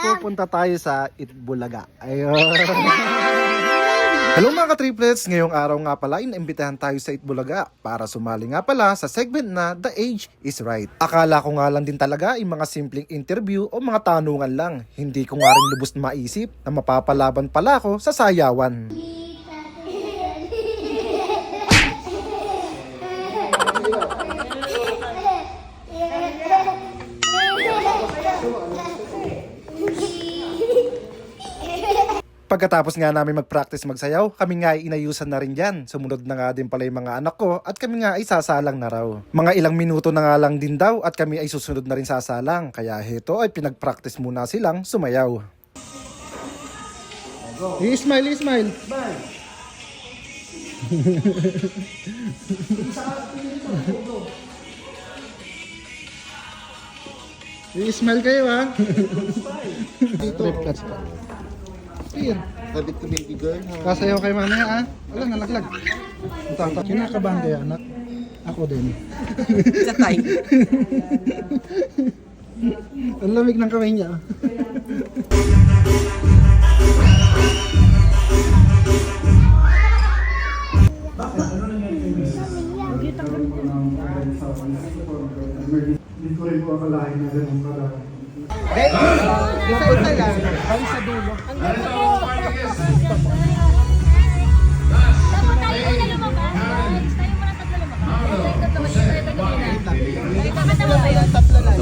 pupunta tayo sa Itbulaga. Ayun. Hello mga ka-triplets, ngayong araw nga pala inimbitahan tayo sa Itbulaga para sumali nga pala sa segment na The Age is Right. Akala ko nga lang din talaga yung mga simpleng interview o mga tanungan lang. Hindi ko nga rin lubos na maisip na mapapalaban pala ako sa sayawan. Pagkatapos nga namin mag-practice magsayaw, kami nga ay inayusan na rin dyan. Sumunod na nga din pala yung mga anak ko at kami nga ay sasalang na raw. Mga ilang minuto na nga lang din daw at kami ay susunod na rin sasalang. Kaya heto ay pinag-practice muna silang sumayaw. I-smile, i-smile. Smile. I-smile kayo ha. Triplets pa. Here. Sabit ko baby girl. Kasayaw kayo mamaya ah. Wala, nalaglag. Kinakabahan kayo anak. Ako din. Sa time. Ang lamig ng kamay niya. Hindi ko rin po akalain na ganun pala. Isa lang. Ang sa dulo. Tatlo lang.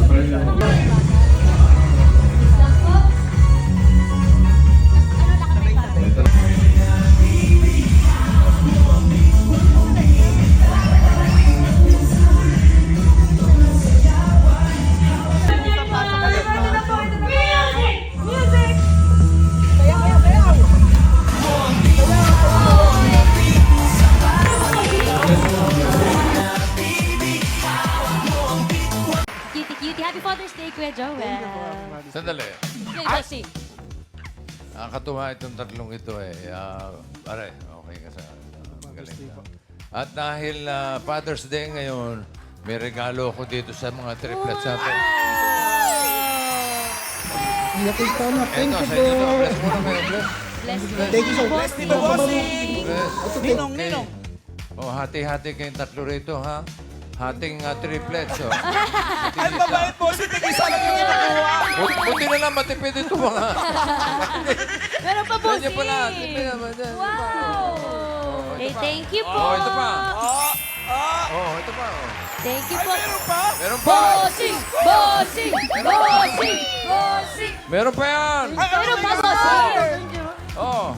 Cutie, happy Father's Day, Kuya Joel. Sandali. Okay, bossy. Nakakatuwa itong tatlong ito eh. Pare, okay ka sa magaling ka. At dahil Father's Day ngayon, may regalo ako dito sa mga triplets natin. Iyak ka na. Thank Eto, you sa po. inyo to. Bless muna kayo. Bless. Bless you. Thank you so much. Bossy. Bless. Ninong, ninong. Oh, hati-hati kayong tatlo rito, ha? Hating triplets, oh. Ang babae po, si Tigisa lang yung nakuha. Buti na lang, matipid ito mga. Meron pa, bossy. Ganyan pala. Tipid naman. Wow. Hey, thank you po. Oh, ito pa. Ah, Oh, ito pa, oh. Thank you ay, po. meron pa? Meron pa. Bossy! Bossy! Bossy! Bossy! Meron pa yan. Meron pa, bossy! Oh,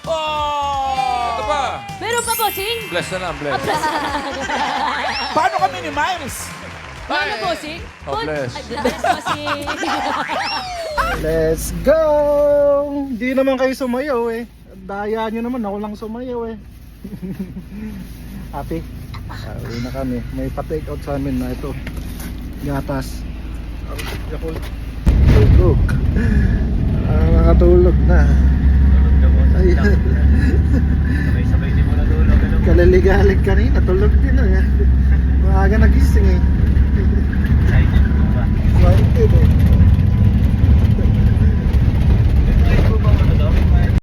Oh! ito pa. Meron pa, bossy? Bless na lang, bless. Paano kami ni Miles? Ano, bossy? Oh, bless. Ay, bless, bossy! Let's go! Hindi naman kayo sumayaw eh. Daya nyo naman, ako lang sumayaw eh. Happy? Uwi na kami. May pa-take out sa amin na ito. Gatas. Yakult. Tulog. Nakatulog na. Ay. Sabay-sabay din mo na dulo. Kalaligalig kanina. Tulog din na. Maaga nagising eh. Excited mo ba? Excited eh.